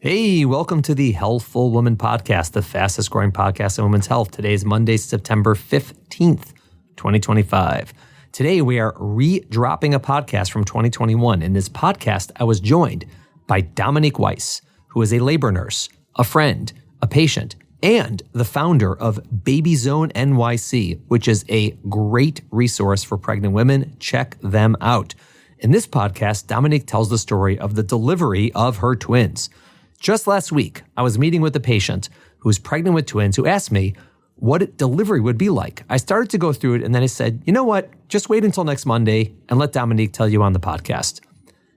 Hey, welcome to the Healthful Woman Podcast, the fastest growing podcast in women's health. Today is Monday, September 15th, 2025. Today, we are re-dropping a podcast from 2021. In this podcast, I was joined by Dominique Weiss, who is a labor nurse, a friend, a patient, and the founder of Baby Zone NYC, which is a great resource for pregnant women. Check them out. In this podcast, Dominique tells the story of the delivery of her twins. Just last week, I was meeting with a patient who was pregnant with twins who asked me what delivery would be like. I started to go through it and then I said, you know what? Just wait until next Monday and let Dominique tell you on the podcast.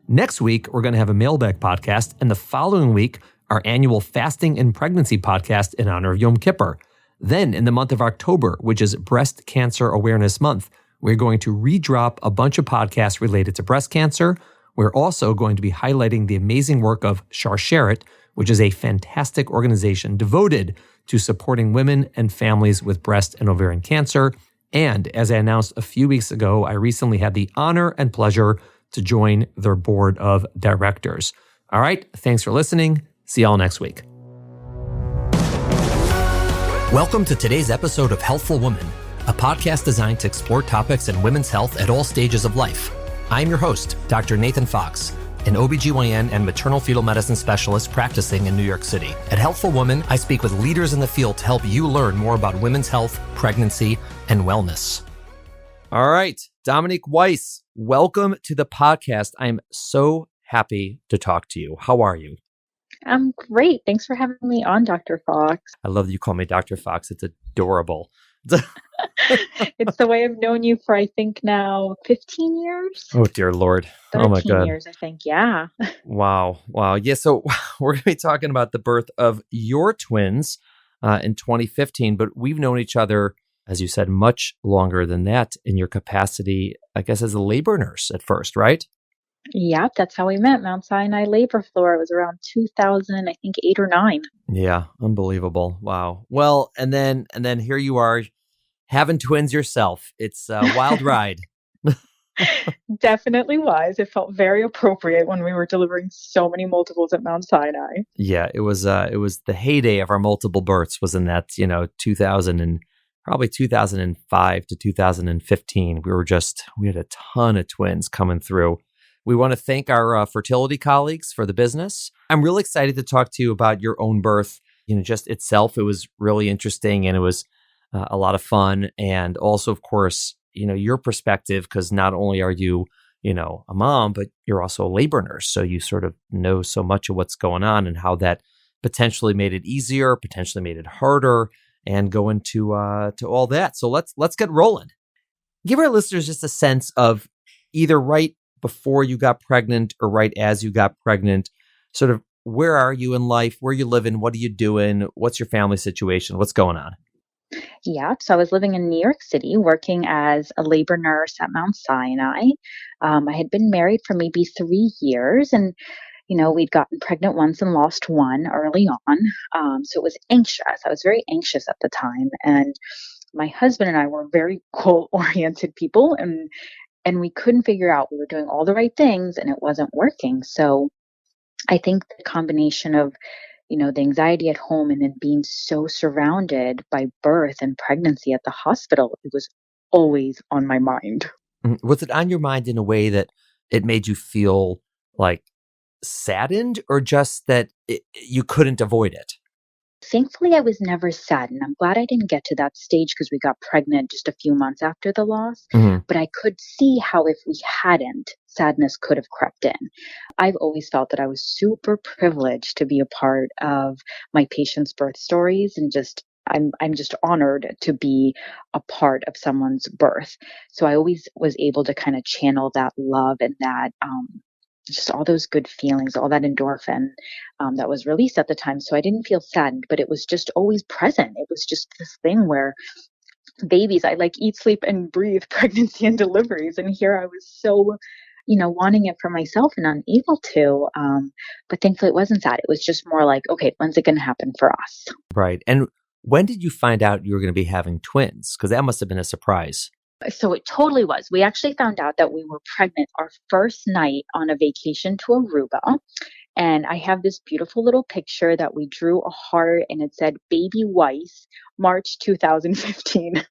Next week, we're going to have a mailbag podcast, and the following week, our annual Fasting and Pregnancy podcast in honor of Yom Kippur. Then in the month of October, which is Breast Cancer Awareness Month, we're going to redrop a bunch of podcasts related to breast cancer. We're also going to be highlighting the amazing work of Sharsheret, which is a fantastic organization devoted to supporting women and families with breast and ovarian cancer. And as I announced a few weeks ago, I recently had the honor and pleasure to join their board of directors. All right, thanks for listening. See y'all next week. Welcome to today's episode of Healthful Woman, a podcast designed to explore topics in women's health at all stages of life. I'm your host, Dr. Nathan Fox, an OBGYN and maternal fetal medicine specialist practicing in New York City. At Healthful Woman, I speak with leaders in the field to help you learn more about women's health, pregnancy, and wellness. All right, Dominique Weiss, welcome to the podcast. I'm so happy to talk to you. How are you? I'm great. Thanks for having me on, Dr. Fox. I love that you call me Dr. Fox. It's adorable. It's the way I've known you for, I think now 15 years. Oh, dear Lord. Oh, my God. 13 years, I think. Yeah. Wow. Yeah. So we're going to be talking about the birth of your twins in 2015, but we've known each other, as you said, much longer than that in your capacity, I guess, as a labor nurse at first, right? Yeah, that's how we met. Mount Sinai labor floor. It was around 2000, I think 8 or 9. Yeah. Unbelievable. Wow. Well, and then here you are having twins yourself. It's a wild ride. Definitely was. It felt very appropriate when we were delivering so many multiples at Mount Sinai. Yeah, it was the heyday of our multiple births was in that, 2000 and probably 2005 to 2015. We had a ton of twins coming through. We want to thank our fertility colleagues for the business. I'm really excited to talk to you about your own birth. Just itself, it was really interesting and it was a lot of fun. And also, of course, your perspective, because not only are you, a mom, but you're also a labor nurse. So you sort of know so much of what's going on and how that potentially made it easier, potentially made it harder, and go into to all that. So let's get rolling. Give our listeners just a sense of either right before you got pregnant or right as you got pregnant, sort of where are you in life, where you living, what are you doing, what's your family situation, what's going on? Yeah, so I was living in New York City, working as a labor nurse at Mount Sinai. I had been married for maybe 3 years, and we'd gotten pregnant once and lost one early on. So it was anxious. I was very anxious at the time, and my husband and I were very goal-oriented people, and we couldn't figure out. We were doing all the right things, and it wasn't working. So I think the combination of the anxiety at home and then being so surrounded by birth and pregnancy at the hospital, it was always on my mind. Was it on your mind in a way that it made you feel like saddened or just that you couldn't avoid it? Thankfully, I was never saddened. I'm glad I didn't get to that stage because we got pregnant just a few months after the loss. Mm-hmm. But I could see how if we hadn't, sadness could have crept in. I've always felt that I was super privileged to be a part of my patients' birth stories, and I'm just honored to be a part of someone's birth. So I always was able to kind of channel that love and that just all those good feelings, all that endorphin that was released at the time. So I didn't feel saddened, but it was just always present. It was just this thing where babies, I like eat, sleep, and breathe pregnancy and deliveries. And here I was so, wanting it for myself and unable to. But thankfully it wasn't sad. It was just more like, okay, when's it going to happen for us? Right. And when did you find out you were going to be having twins? Because that must have been a surprise. So it totally was. We actually found out that we were pregnant our first night on a vacation to Aruba. And I have this beautiful little picture that we drew a heart and it said Baby Weiss, March 2015.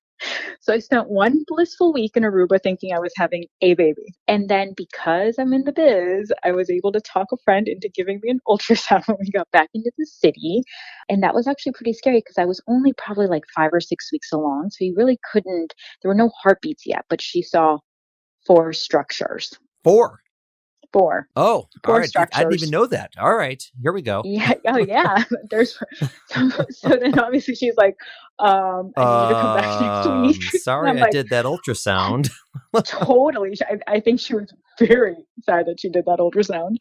So I spent one blissful week in Aruba thinking I was having a baby. And then because I'm in the biz, I was able to talk a friend into giving me an ultrasound when we got back into the city. And that was actually pretty scary because I was only probably like 5 or 6 weeks along. So you really couldn't, there were no heartbeats yet, but she saw four structures. Four. Four. Oh, all Four right. I didn't even structures. know that. All right. Here we go. Yeah. Oh, yeah. There's so then obviously she's like, I need you to come back next week. And Sorry I'm I like, did that ultrasound. totally. I think she was very sad that she did that ultrasound.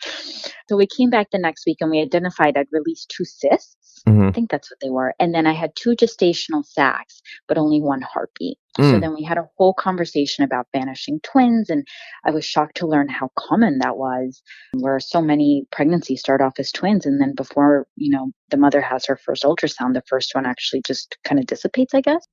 So we came back the next week and we identified I'd released two cysts. I think that's what they were. And then I had two gestational sacs, but only one heartbeat. So then we had a whole conversation about vanishing twins. And I was shocked to learn how common that was, where so many pregnancies start off as twins. And then before, the mother has her first ultrasound, the first one actually just kind of dissipates, I guess.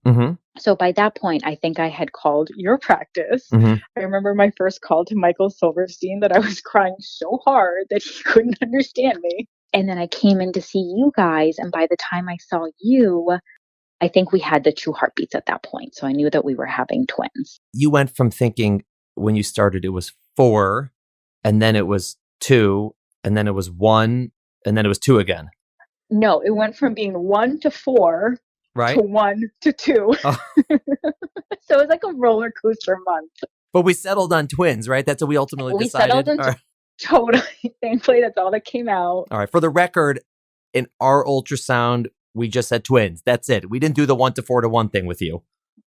So by that point, I think I had called your practice. I remember my first call to Michael Silverstein that I was crying so hard that he couldn't understand me. And then I came in to see you guys. And by the time I saw you, I think we had the two heartbeats at that point. So I knew that we were having twins. You went from thinking when you started it was 4, and then it was 2, and then it was 1, and then it was 2 again. No, it went from being 1 to 4 right? to 1 to 2. Oh. So it was like a roller coaster month. But we settled on twins, right? That's what we ultimately We decided. settled on totally. Thankfully, that's all that came out. All right. For the record, in our ultrasound, we just said twins. That's it. We didn't do the 1 to 4 to 1 thing with you.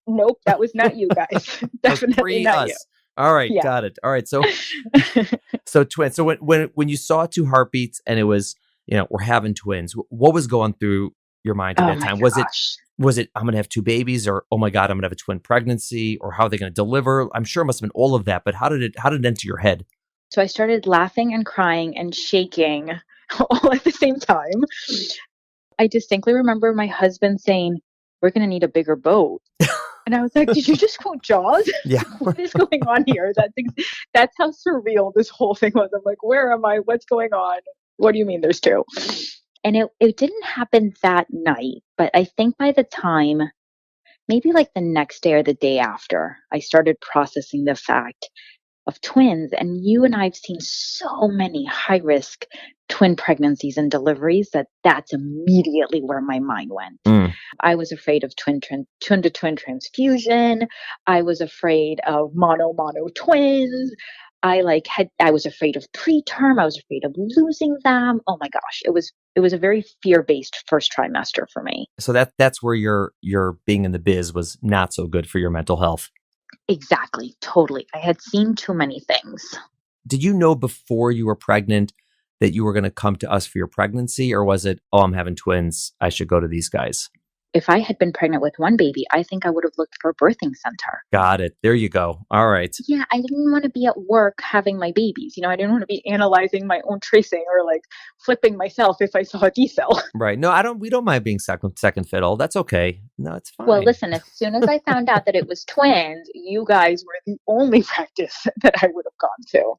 Nope, that was not you guys. Definitely not you. All right, Yeah. got it. All right, so twins. So when you saw two heartbeats and it was, we're having twins, what was going through your mind at that time? Was it I'm going to have two babies, or oh my God, I'm going to have a twin pregnancy, or how are they going to deliver? I'm sure it must have been all of that, but how did it enter your head? So I started laughing and crying and shaking all at the same time. I distinctly remember my husband saying, "We're going to need a bigger boat." And I was like, "Did you just quote Jaws?" Yeah. What is going on here? That's how surreal this whole thing was. I'm like, where am I? What's going on? What do you mean there's two? And it didn't happen that night, but I think by the time, maybe like the next day or the day after, I started processing the fact of twins. And you and I've seen so many high risk twin pregnancies and deliveries that's immediately where my mind went. I was afraid of twin to twin transfusion. I was afraid of mono twins. I was afraid of preterm. I was afraid of losing them. Oh my gosh, it was a very fear-based first trimester for me. So that's where your being in the biz was not so good for your mental health. Exactly, totally. I had seen too many things. Did you know before you were pregnant that you were going to come to us for your pregnancy, or was it, oh, I'm having twins, I should go to these guys? If I had been pregnant with one baby, I think I would have looked for a birthing center. Got it. There you go. All right. Yeah, I didn't want to be at work having my babies. I didn't want to be analyzing my own tracing or like flipping myself if I saw a D cell. Right. No, we don't mind being second fiddle. That's okay. No, it's fine. Well, listen, as soon as I found out that it was twins, you guys were the only practice that I would have gone to.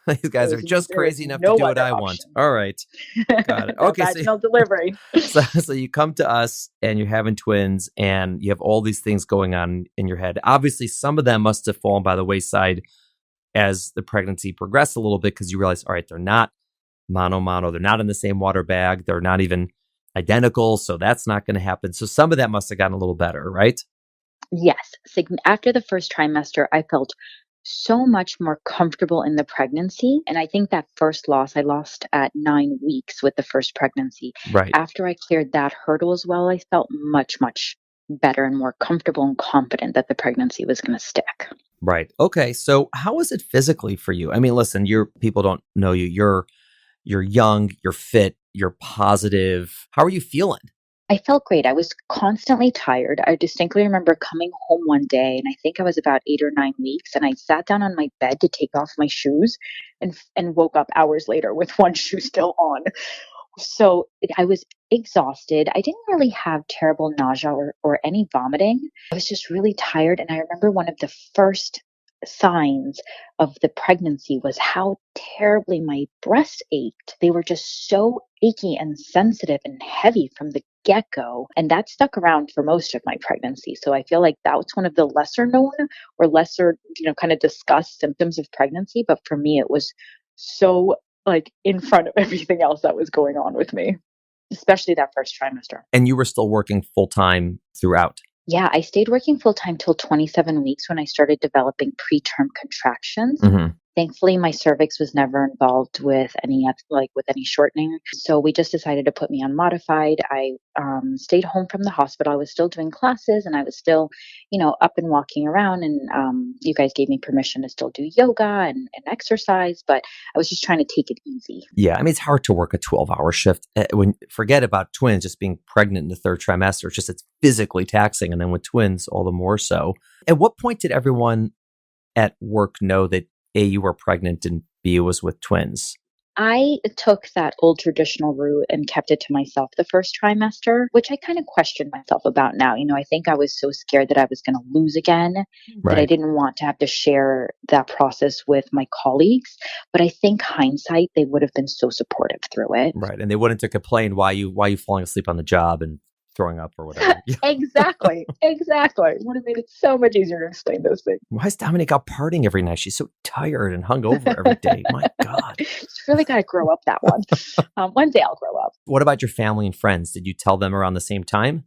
These guys are just crazy enough to do what I want. All right. Got it. Okay. Vaginal delivery. So you come to us and you're having twins and you have all these things going on in your head. Obviously, some of them must have fallen by the wayside as the pregnancy progressed a little bit because you realize, all right, they're not mono. They're not in the same water bag. They're not even identical. So that's not going to happen. So some of that must have gotten a little better, right? Yes. After the first trimester, I felt so much more comfortable in the pregnancy. And I think that first loss, I lost at 9 weeks with the first pregnancy. Right. After I cleared that hurdle as well, I felt much, much better and more comfortable and confident that the pregnancy was going to stick. Right. Okay. So how was it physically for you? I mean, listen, people don't know you. You're young, you're fit, you're positive. How are you feeling? I felt great. I was constantly tired. I distinctly remember coming home one day, and I think I was about 8 or 9 weeks, and I sat down on my bed to take off my shoes and woke up hours later with one shoe still on. So I was exhausted. I didn't really have terrible nausea or any vomiting. I was just really tired. And I remember one of the first signs of the pregnancy was how terribly my breasts ached. They were just so achy and sensitive and heavy from the get go. And that stuck around for most of my pregnancy. So I feel like that was one of the lesser known or lesser, kind of discussed symptoms of pregnancy. But for me, it was so like in front of everything else that was going on with me, especially that first trimester. And you were still working full time throughout? Yeah, I stayed working full time till 27 weeks when I started developing preterm contractions. Mm-hmm. Thankfully, my cervix was never involved with any shortening. So we just decided to put me on modified. I stayed home from the hospital. I was still doing classes and I was still, up and walking around. And you guys gave me permission to still do yoga and exercise, but I was just trying to take it easy. Yeah, I mean, it's hard to work a 12-hour shift. Forget about twins, just being pregnant in the third trimester. It's physically taxing. And then with twins, all the more so. At what point did everyone at work know that A, you were pregnant and B, it was with twins? I took that old traditional route and kept it to myself the first trimester, which I kind of questioned myself about now. I think I was so scared that I was going to lose again that I didn't want to have to share that process with my colleagues. But I think hindsight, they would have been so supportive through it. Right. And they wouldn't have complained why you falling asleep on the job and throwing up or whatever. Exactly. It would have made it so much easier to explain those things. Why is Dominique out partying every night? She's so tired and hungover every day. My God. She's really got to grow up that one. One day I'll grow up. What about your family and friends? Did you tell them around the same time?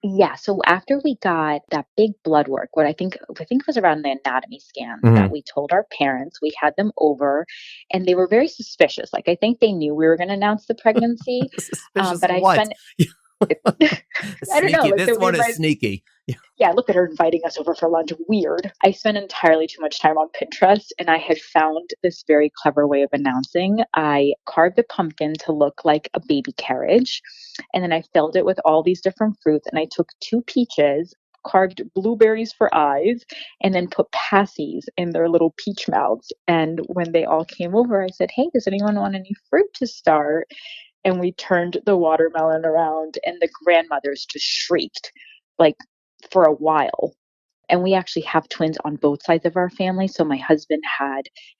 Yeah. So after we got that big blood work, what I think was around the anatomy scans that we told our parents, we had them over and they were very suspicious. Like I think they knew we were going to announce the pregnancy. Suspicious but of what? I don't know. Like, this one is sneaky. Yeah, look at her inviting us over for lunch. Weird. I spent entirely too much time on Pinterest and I had found this very clever way of announcing. I carved a pumpkin to look like a baby carriage and then I filled it with all these different fruits and I took 2 peaches, carved blueberries for eyes, and then put passies in their little peach mouths. And when they all came over, I said, hey, does anyone want any fruit to start? And we turned the watermelon around and the grandmothers just shrieked like for a while. And we actually have twins on both sides of our family. So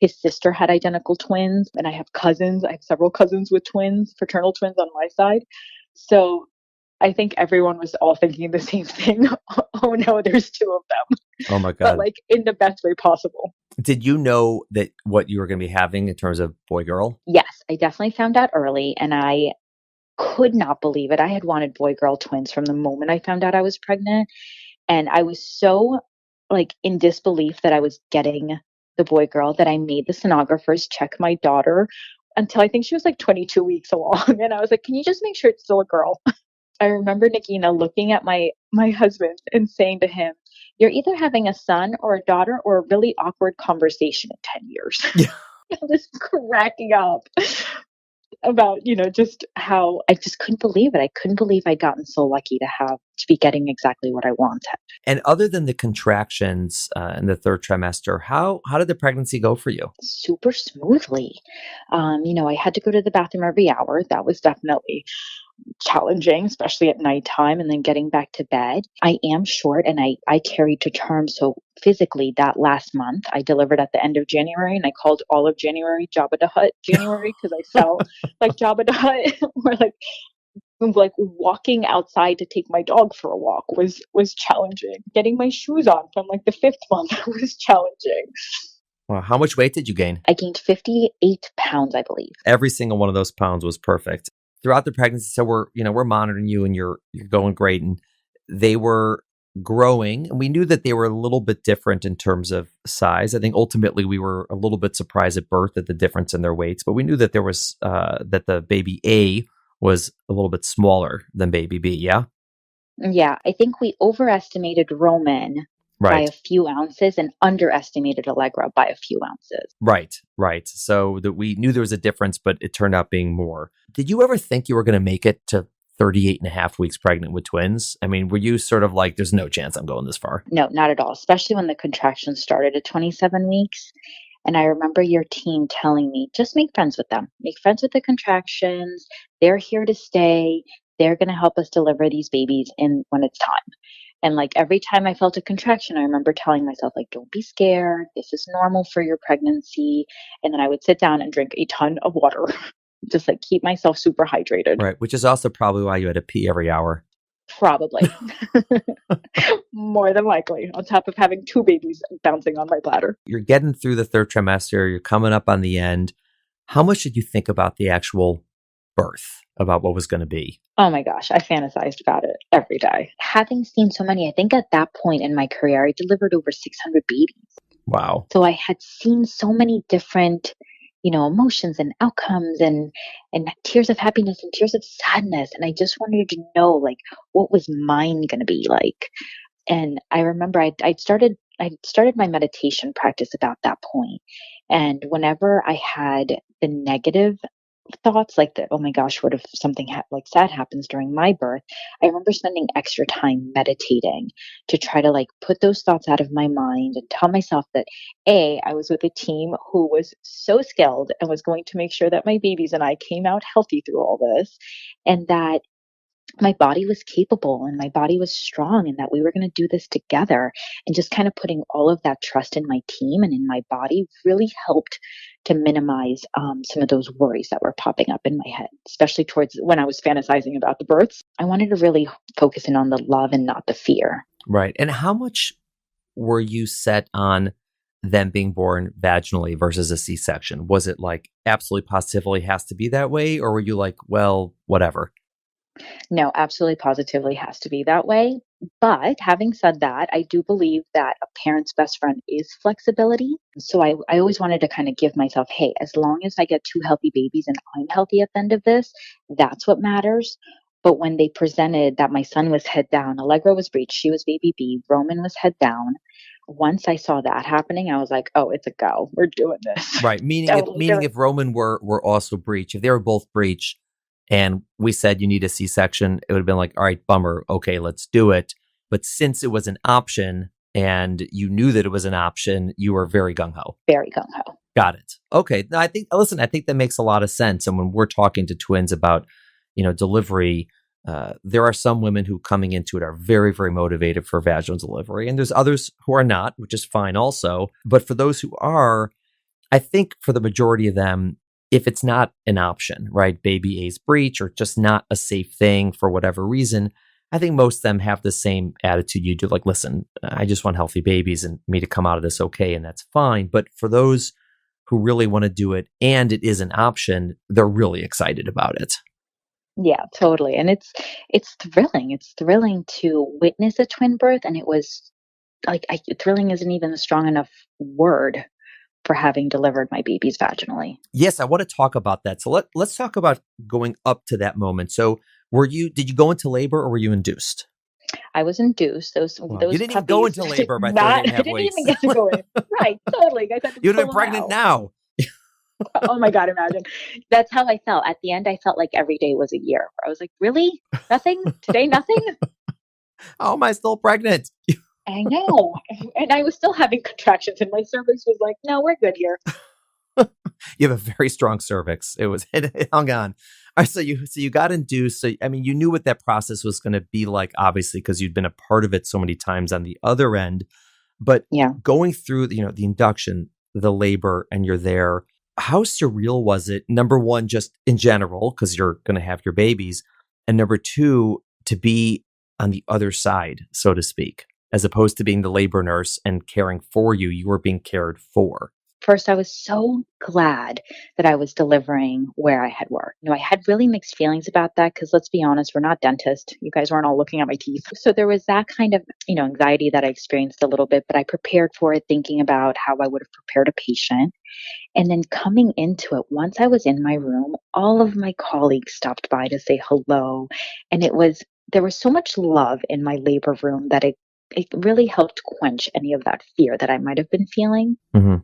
his sister had identical twins and I have cousins. I have several cousins with twins, fraternal twins on my side. So I think everyone was all thinking the same thing. Oh no, there's 2 of them. Oh my God. But like in the best way possible. Did you know that what you were going to be having in terms of boy, girl? Yes, I definitely found out early and I could not believe it. I had wanted boy, girl twins from the moment I found out I was pregnant. And I was so like in disbelief that I was getting the boy, girl that I made the sonographers check my daughter until I think she was like 22 weeks along. And I was like, can you just make sure it's still a girl? I remember Nikina looking at my husband and saying to him, you're either having a son or a daughter or a really awkward conversation in 10 years. Yeah. Just cracking up about, just how I just couldn't believe it. I couldn't believe I'd gotten so lucky to be getting exactly what I wanted. And other than the contractions in the third trimester, how did the pregnancy go for you? Super smoothly. I had to go to the bathroom every hour. That was definitely challenging, especially at nighttime and then getting back to bed. I am short and I carried to term. So physically that last month I delivered at the end of January and I called all of January Jabba the Hutt January because I felt like Jabba the Hutt or like walking outside to take my dog for a walk was challenging. Getting my shoes on from like the 5th month was challenging. Well, how much weight did you gain? I gained 58 pounds, I believe. Every single one of those pounds was perfect. Throughout the pregnancy, so we're monitoring you and you're going great. And they were growing and we knew that they were a little bit different in terms of size. I think ultimately we were a little bit surprised at birth at the difference in their weights, but we knew that there was that the baby A was a little bit smaller than baby B. Yeah. Yeah. I think we overestimated Roman by a few ounces and underestimated Allegra by a few ounces. Right. So that we knew there was a difference, but it turned out being more. Did you ever think you were going to make it to 38 and a half weeks pregnant with twins? I mean, were you sort of like, there's no chance I'm going this far? No, not at all, especially when the contractions started at 27 weeks. And I remember your team telling me, just make friends with them. Make friends with the contractions. They're here to stay. They're going to help us deliver these babies when it's time. And like every time I felt a contraction, I remember telling myself, like, don't be scared. This is normal for your pregnancy. And then I would sit down and drink a ton of water, just like keep myself super hydrated. Right. Which is also probably why you had to pee every hour. Probably. More than likely, on top of having two babies bouncing on my bladder. You're getting through the third trimester. You're coming up on the end. How much did you think about the actual birth, about what was going to be? Oh my gosh, I fantasized about it every day. Having seen so many, I think at that point in my career, I delivered over 600 babies. Wow. So I had seen so many different, emotions and outcomes and tears of happiness and tears of sadness. And I just wanted to know, like, what was mine going to be like? And I remember I'd started my meditation practice about that point. And whenever I had the negative thoughts like that, oh my gosh, what if something like sad happens during my birth? I remember spending extra time meditating to try to like put those thoughts out of my mind and tell myself that I was with a team who was so skilled and was going to make sure that my babies and I came out healthy through all this, and that my body was capable and my body was strong and that we were going to do this together. And just kind of putting all of that trust in my team and in my body really helped to minimize some of those worries that were popping up in my head, especially towards when I was fantasizing about the births. I wanted to really focus in on the love and not the fear. Right. And how much were you set on them being born vaginally versus a C-section? Was it like absolutely positively has to be that way? Or were you like, well, whatever? No, absolutely positively has to be that way. But having said that, I do believe that a parent's best friend is flexibility. So I always wanted to kind of give myself, hey, as long as I get two healthy babies and I'm healthy at the end of this, that's what matters. But when they presented that my son was head down, Allegra was breech, she was baby B, Roman was head down. Once I saw that happening, I was like, oh, it's a go. We're doing this. Right. Meaning Totally doing if Roman were also breech, if they were both breech and we said you need a C-section, it would have been like, all right, bummer. Okay, let's do it. But since it was an option and you knew that it was an option, you were very gung-ho. very gung ho. Got it. Okay. No, I think that makes a lot of sense. And when we're talking to twins about, delivery, there are some women who coming into it are very, very motivated for vaginal delivery. And there's others who are not, which is fine also. But for those who are, I think for the majority of them, if it's not an option, right, baby A's breech or just not a safe thing for whatever reason, I think most of them have the same attitude you do. Like, listen, I just want healthy babies and me to come out of this okay, and that's fine. But for those who really want to do it and it is an option, they're really excited about it. Yeah, totally. And it's thrilling. It's thrilling to witness a twin birth, and it was like thrilling isn't even a strong enough word for having delivered my babies vaginally. Yes, I want to talk about that. So let's talk about going up to that moment. So did you go into labor or were you induced? I was induced. Well, Those you didn't even go puppies into labor by not 38 and a I half didn't weeks. even get to go in. Right, totally. Guys had to You'd have pull been them pregnant out. now. Oh my God, imagine. That's how I felt. At the end, I felt like every day was a year. I was like, really? Nothing? Today, nothing? How am I still pregnant? I know. And I was still having contractions, and my cervix was like, no, we're good here. You have a very strong cervix. It hung on. All right, so you got induced. So I mean, you knew what that process was going to be like, obviously, because you'd been a part of it so many times on the other end. But Yeah. going through, the induction, the labor, and you're there. How surreal was it? Number one, just in general, because you're going to have your babies, and number two, to be on the other side, so to speak, as opposed to being the labor nurse and caring for you. You were being cared for. First, I was so glad that I was delivering where I had worked. I had really mixed feelings about that because let's be honest, we're not dentists. You guys weren't all looking at my teeth. So there was that kind of, anxiety that I experienced a little bit, but I prepared for it thinking about how I would have prepared a patient. And then coming into it, once I was in my room, all of my colleagues stopped by to say hello. And there was so much love in my labor room that it really helped quench any of that fear that I might have been feeling. Mm-hmm.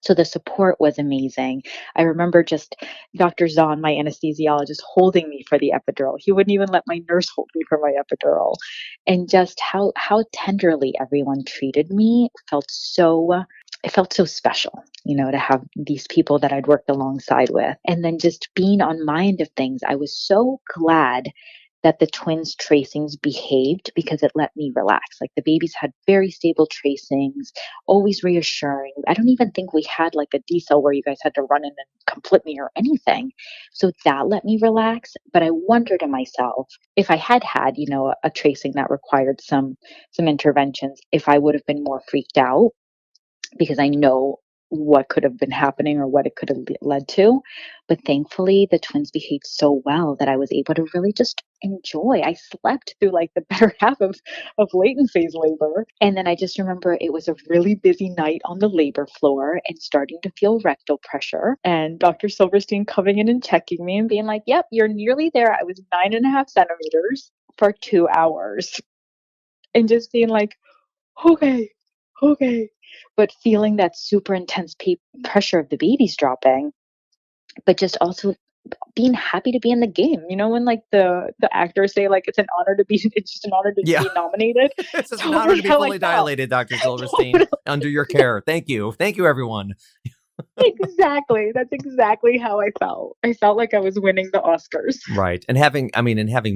So the support was amazing. I remember just Dr. Zahn, my anesthesiologist, holding me for the epidural. He wouldn't even let my nurse hold me for my epidural. And just how tenderly everyone treated me it felt so special, to have these people that I'd worked alongside with. And then just being on my end of things, I was so glad that the twins' tracings behaved because it let me relax. Like the babies had very stable tracings, always reassuring. I don't even think we had like a decel where you guys had to run in and complete me or anything. So that let me relax. But I wonder to myself, if I had had, a tracing that required some interventions, if I would have been more freaked out because I know what could have been happening or what it could have led to. But thankfully, the twins behaved so well that I was able to really just enjoy. I slept through like the better half of latent phase labor. And then I just remember it was a really busy night on the labor floor and starting to feel rectal pressure. And Dr. Silverstein coming in and checking me and being like, yep, you're nearly there. I was 9.5 centimeters for 2 hours. And just being like, okay, okay. But feeling that super intense pressure of the babies dropping, but just also being happy to be in the game. You know, when like the actors say like it's just an honor to Yeah. be nominated. It's just an Totally honor to be how I fully felt. dilated, Dr. Silverstein, under your care. Thank you. Thank you, everyone. Exactly. That's exactly how I felt. I felt like I was winning the Oscars. Right. And having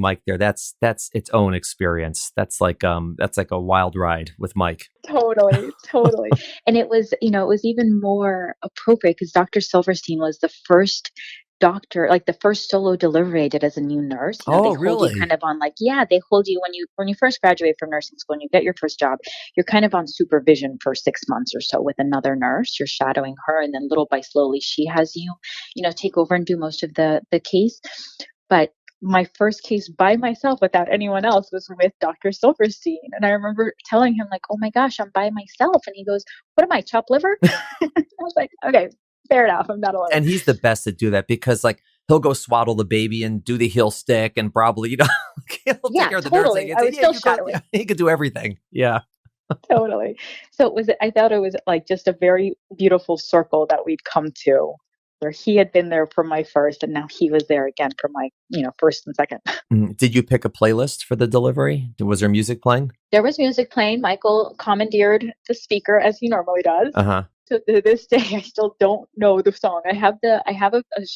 Mike there, that's its own experience. That's like a wild ride with Mike. Totally, totally. And it was, it was even more appropriate because Dr. Silverstein was the first doctor, like the first solo delivery I did as a new nurse. They Oh, hold you really? kind of on like, yeah, they hold you when you first graduate from nursing school and you get your first job, you're kind of on supervision for 6 months or so with another nurse. You're shadowing her, and then little by slowly she has you, take over and do most of the case. But my first case by myself without anyone else was with Dr. Silverstein. And I remember telling him like, oh my gosh, I'm by myself. And he goes, what am I, chopped liver? I was like, okay, fair enough. I'm not alone. And he's the best to do that because like he'll go swaddle the baby and do the heel stick and probably, he'll take care of the totally. nursing. I was still shadowing. He could do everything. Yeah. Totally. So I thought it was like just a very beautiful circle that we'd come to where he had been there for my first and now he was there again for my, first and second. Did you pick a playlist for the delivery? Was there music playing? There was music playing. Michael commandeered the speaker as he normally does. Uh-huh. To this day, I still don't know the song. I have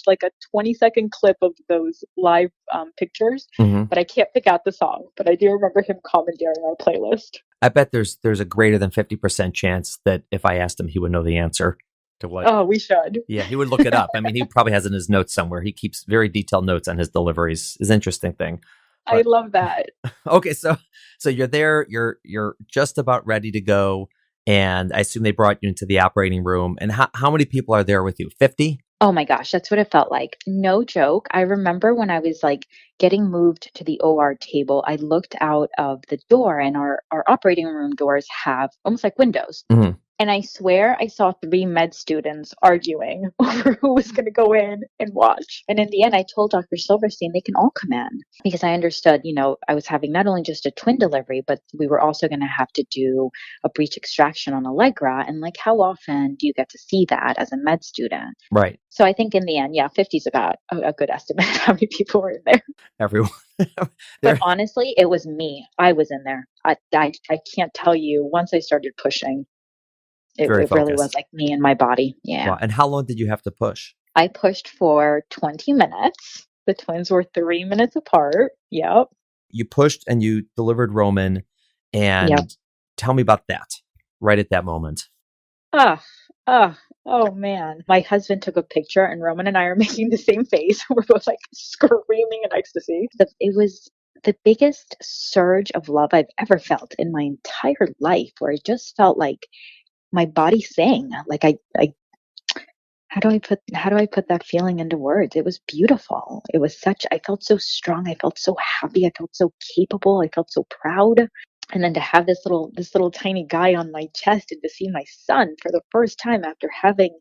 like a 20-second clip of those live pictures, but I can't pick out the song. But I do remember him commandeering our playlist. I bet there's a greater than 50% chance that if I asked him, he would know the answer to what. Oh, we should. Yeah, he would look it up. I mean, he probably has it in his notes somewhere. He keeps very detailed notes on his deliveries. It's an interesting thing. But, I love that. Okay, so you're there. You're just about ready to go. And I assume they brought you into the operating room. And how many people are there with you? 50? Oh my gosh, that's what it felt like. No joke. I remember when I was like getting moved to the OR table, I looked out of the door and our operating room doors have almost like windows. Mm-hmm. And I swear I saw 3 med students arguing over who was going to go in and watch. And in the end, I told Dr. Silverstein they can all come in because I understood, I was having not only just a twin delivery, but we were also going to have to do a breech extraction on Allegra. And like, how often do you get to see that as a med student? Right. So I think in the end, 50 is about a good estimate of how many people were in there. Everyone. But honestly, it was me. I was in there. I can't tell you once I started pushing. It really was like me and my body. Yeah. Wow. And how long did you have to push? I pushed for 20 minutes. The twins were 3 minutes apart. Yep. You pushed and you delivered Roman. And tell me about that right at that moment. Oh man. My husband took a picture and Roman and I are making the same face. We're both like screaming in ecstasy. It was the biggest surge of love I've ever felt in my entire life, where it just felt like my body sang. Like how do I put that feeling into words? It was beautiful. I felt so strong. I felt so happy. I felt so capable. I felt so proud. And then to have this little tiny guy on my chest and to see my son for the first time after having,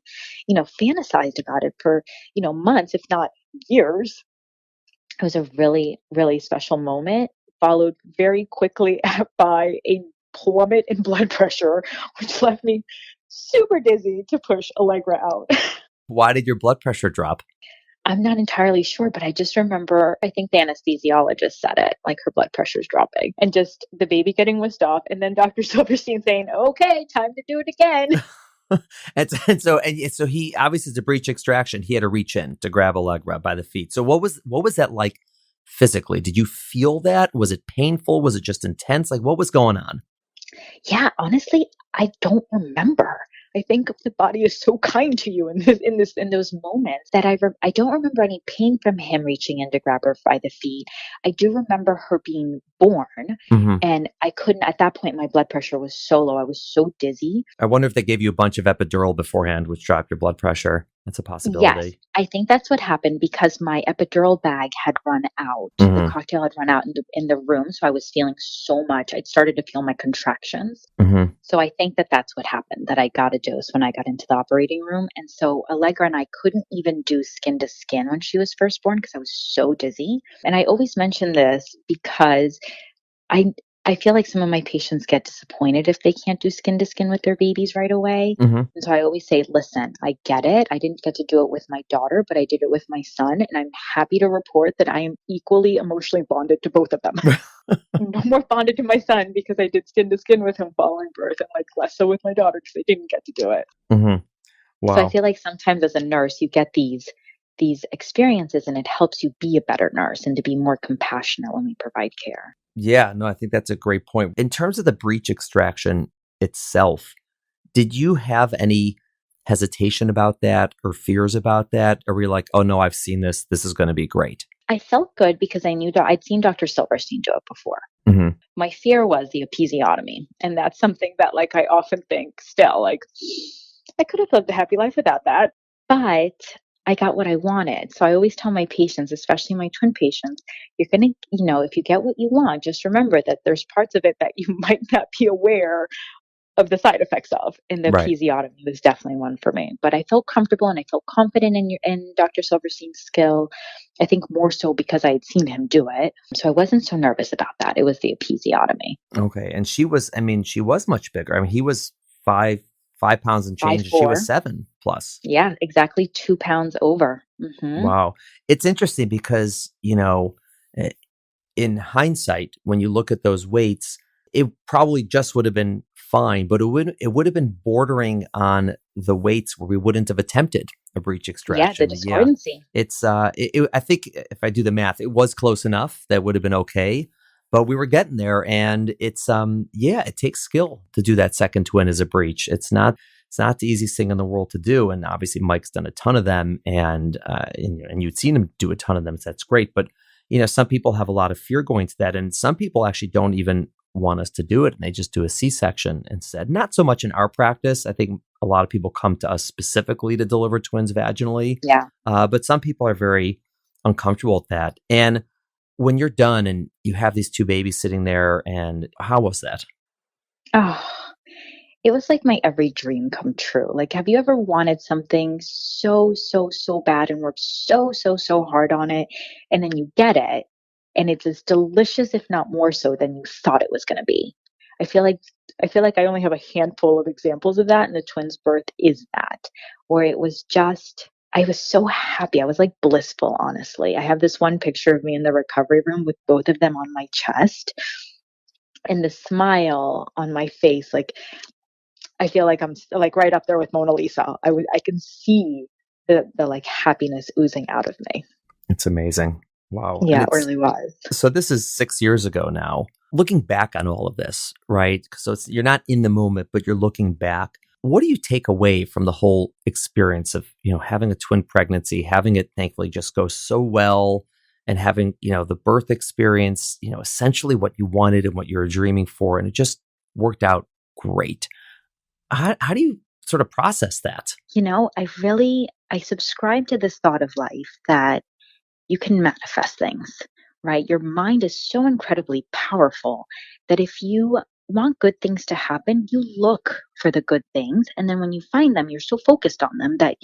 fantasized about it for, months, if not years. It was a really, really special moment, followed very quickly by a plummet in blood pressure, which left me super dizzy to push Allegra out. Why did your blood pressure drop? I'm not entirely sure, but I just remember, I think the anesthesiologist said it, like her blood pressure's dropping, and just the baby getting whisked off, and then Dr. Silverstein saying, okay, time to do it again. and so he obviously, it's a breech extraction. He had to reach in to grab Allegra by the feet. So what was that like physically? Did you feel that? Was it painful? Was it just intense? Like, what was going on? Yeah, honestly, I don't remember. I think the body is so kind to you in those moments that I don't remember any pain from him reaching in to grab her by the feet. I do remember her being born, Hmm. and I couldn't at that point. My blood pressure was so low. I was so dizzy. I wonder if they gave you a bunch of epidural beforehand, which dropped your blood pressure. That's a Yes, possibility. I think that's what happened because my epidural bag had run out. The Hmm. cocktail had run out in the room, so I was feeling so much. I'd started to feel my contractions. Hmm. So I think that that's what happened, that I got a dose when I got into the operating room. And so Allegra and I couldn't even do skin to skin when she was first born because I was so dizzy. And I always mention this because I I feel like some of my patients get disappointed if they can't do skin to skin with their babies right away. Hmm. And so I always say, listen, I get it. I didn't get to do it with my daughter, but I did it with my son. And I'm happy to report that I am equally emotionally bonded to both of them. I'm more bonded to my son because I did skin to skin with him following birth and like less so with my daughter because I didn't get to do it. Hmm. So I Wow. feel like sometimes as a nurse, you get these experiences and it helps you be a better nurse and to be more compassionate when we provide care. Yeah, no, I think that's a great point. In terms of the breech extraction itself, did you have any hesitation about that or fears about that? Or were you like, oh no, I've seen this. This is going to be great? I felt good because I knew that I'd seen Dr. Silverstein do it before. Hmm. My fear was the episiotomy. And that's something that like I often think still like I could have lived a happy life without that. But I got what I wanted. So I always tell my patients, especially my twin patients, you're going to, if you get what you want, just remember that there's parts of it that you might not be aware of the side effects of. And the Right. episiotomy was definitely one for me. But I felt comfortable and I felt confident in Dr. Silverstein's skill. I think more so because I had seen him do it. So I wasn't so nervous about that. It was the episiotomy. Okay. And she was much bigger. I mean, he was 5 pounds and Five change, and she was four. 7 plus. Yeah, exactly 2 pounds over. Wow. It's interesting because, eh, in hindsight, when you look at those weights, it probably just would have been fine, but it would have been bordering on the weights where we wouldn't have attempted a breech Yeah, the extraction. Yeah. discordancy. I think if I do the math, it was close enough that would have been okay, but we were getting there, and yeah, it takes skill to do that second twin as a breech. It's not the easiest thing in the world to do, and obviously Mike's done a ton of them, and you'd seen him do a ton of them, so that's great. But some people have a lot of fear going to that, and some people actually don't even want us to do it, and they just do a C-section instead. Not so much in our practice. I think a lot of people come to us specifically to deliver twins vaginally, Yeah. but some people are very uncomfortable with that. And when you're done and you have these two babies sitting there, and how was that? Oh, it was like my every dream come true. Like, have you ever wanted something so, so, so bad and worked so, so, so hard on it, and then you get it, and it's as delicious, if not more so, than you thought it was going to be? I feel like I only have a handful of examples of that, and the twins' birth is that, where it was just. I was so happy. I was like blissful, honestly. I have this one picture of me in the recovery room with both of them on my chest and the smile on my face. Like I feel like I'm like right up there with Mona Lisa. I can see the like happiness oozing out of me. It's amazing. Wow. And Yeah, it really was. so this is 6 years ago now. Looking back on all of this, right? So you're not in the moment, but you're looking back. What do you take away from the whole experience of, having a twin pregnancy, having it thankfully just go so well, and having, the birth experience, essentially what you wanted and what you were dreaming for, and it just worked out great. How do you sort of process that? I subscribe to this thought of life that you can manifest things, right? Your mind is so incredibly powerful that if you want good things to happen, you look for the good things. And then when you find them, you're so focused on them that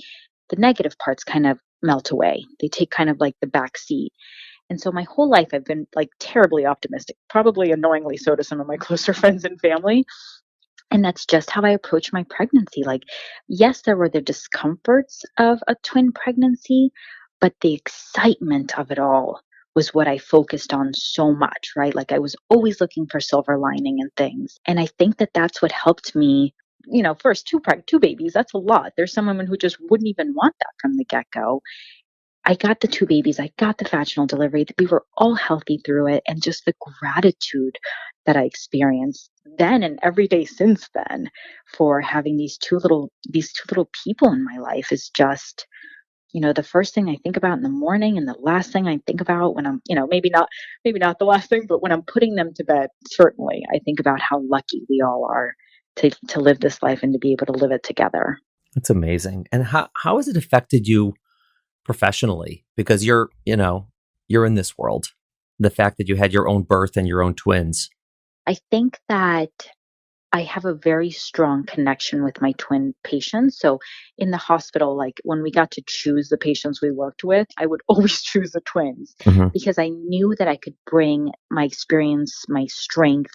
the negative parts kind of melt away. They take kind of like the back seat. And so my whole life, I've been like terribly optimistic, probably annoyingly so to some of my closer friends and family. And that's just how I approach my pregnancy. Like, yes, there were the discomforts of a twin pregnancy, but the excitement of it all was what I focused on so much, right? Like, I was always looking for silver lining and things. And I think that that's what helped me. First two babies, that's a lot. There's some women who just wouldn't even want that from the get go. I got the two babies, I got the vaginal delivery, we were all healthy through it. And just the gratitude that I experienced then and every day since then for having these two little people in my life is just, the first thing I think about in the morning and the last thing I think about when I'm, maybe not the last thing, but when I'm putting them to bed, certainly I think about how lucky we all are to live this life and to be able to live it together. That's amazing. And how has it affected you professionally? Because you're in this world. The fact that you had your own birth and your own twins. I think that I have a very strong connection with my twin patients. So in the hospital, like when we got to choose the patients we worked with, I would always choose the twins Mhm. because I knew that I could bring my experience, my strength,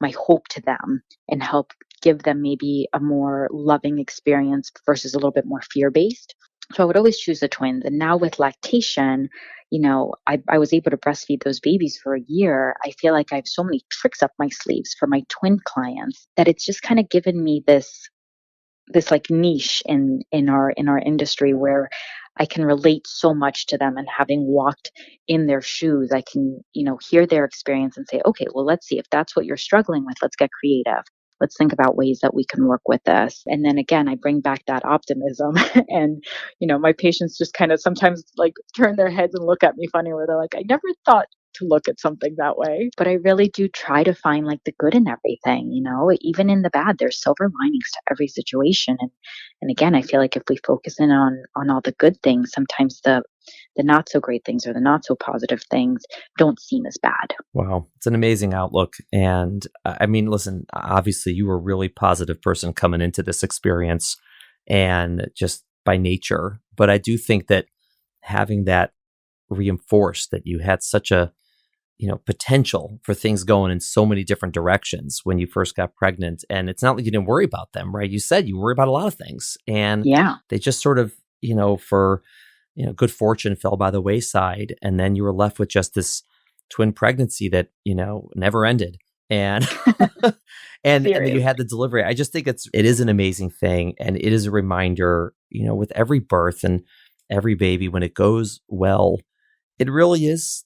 my hope to them and help give them maybe a more loving experience versus a little bit more fear-based. So I would always choose the twins. And now with lactation, I was able to breastfeed those babies for a year. I feel like I have so many tricks up my sleeves for my twin clients that it's just kind of given me this like niche in our industry where I can relate so much to them, and having walked in their shoes, I can, hear their experience and say, okay, well, let's see if that's what you're struggling with. Let's get creative. Let's think about ways that we can work with this. And then again, I bring back that optimism and, my patients just kind of sometimes like turn their heads and look at me funny where they're like, I never thought to look at something that way. But I really do try to find like the good in everything, even in the bad, there's silver linings to every situation. And again, I feel like if we focus in on all the good things, sometimes the not so great things or the not so positive things don't seem as bad. Wow. It's an amazing outlook. And I mean, listen, obviously you were a really positive person coming into this experience and just by nature. But I do think that having that reinforced that you had such a potential for things going in so many different directions when you first got pregnant. And it's not like you didn't worry about them, right? You said you worry about a lot of things. And Yeah. they just sort of, for good fortune fell by the wayside. And then you were left with just this twin pregnancy that, never ended. And and then you had the delivery. I just think it is an amazing thing. And it is a reminder, with every birth and every baby, when it goes well, it really is.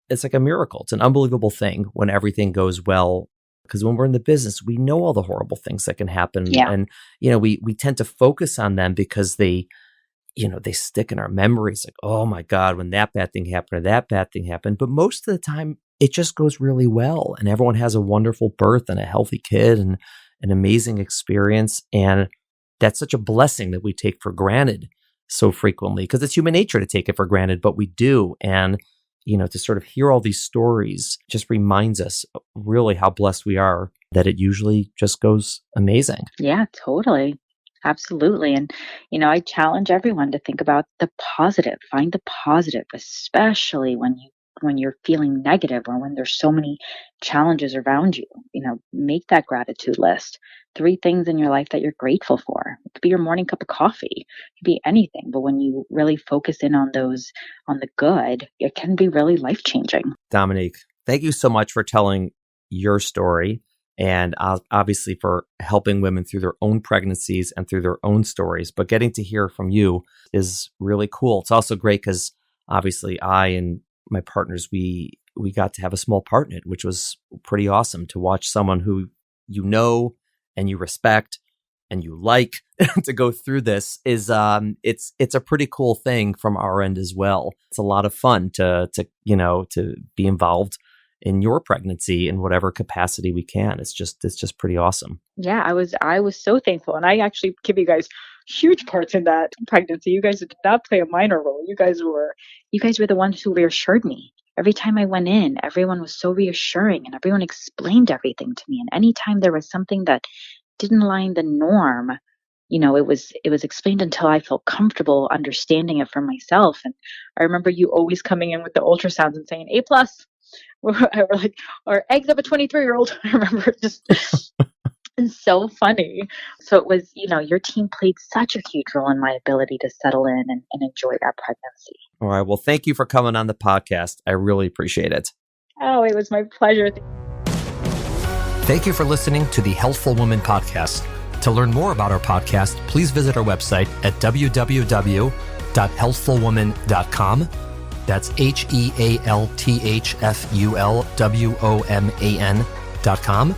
It's like a miracle. It's an unbelievable thing when everything goes well. Because when we're in the business, we know all the horrible things that can happen. Yeah. And, we tend to focus on them because they stick in our memories. Like, oh my God, when that bad thing happened or that bad thing happened. But most of the time, it just goes really well. And everyone has a wonderful birth and a healthy kid and an amazing experience. And that's such a blessing that we take for granted so frequently because it's human nature to take it for granted, but we do. And to sort of hear all these stories just reminds us really how blessed we are that it usually just goes amazing. Yeah, totally. Absolutely. And, I challenge everyone to think about the positive, find the positive, especially when you're feeling negative or when there's so many challenges around you. Make that gratitude list. 3 things in your life that you're grateful for. It could be your morning cup of coffee. It could be anything. But when you really focus in on the good, it can be really life-changing. Dominique, thank you so much for telling your story and obviously for helping women through their own pregnancies and through their own stories. But getting to hear from you is really cool. It's also great because obviously I and my partners, we got to have a small part in it, which was pretty awesome to watch someone who and you respect and you like to go through this is it's a pretty cool thing from our end as well. It's a lot of fun to be involved in your pregnancy in whatever capacity we can. It's just pretty awesome. Yeah, I was so thankful, and I actually give you guys huge parts in that pregnancy. You guys did not play a minor role. You guys were the ones who reassured me. Every time I went in, everyone was so reassuring and everyone explained everything to me. And anytime there was something that didn't align the norm, it was explained until I felt comfortable understanding it for myself. And I remember you always coming in with the ultrasounds and saying A+. We're like, or eggs of a 23-year-old. I remember just it's so funny. So it was, your team played such a huge role in my ability to settle in and enjoy that pregnancy. All right. Well, thank you for coming on the podcast. I really appreciate it. Oh, it was my pleasure. Thank you for listening to the Healthful Woman Podcast. To learn more about our podcast, please visit our website at www.healthfulwoman.com. healthfulwoman.com. That's HEALTHFULWOMAN.com.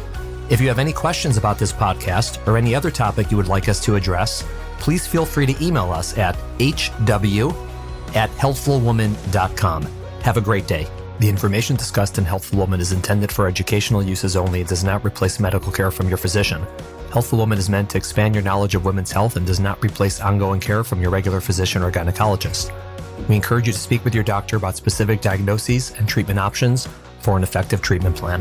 If you have any questions about this podcast or any other topic you would like us to address, please feel free to email us at hw@healthfulwoman.com. Have a great day. The information discussed in Healthful Woman is intended for educational uses only and does not replace medical care from your physician. Healthful Woman is meant to expand your knowledge of women's health and does not replace ongoing care from your regular physician or gynecologist. We encourage you to speak with your doctor about specific diagnoses and treatment options for an effective treatment plan.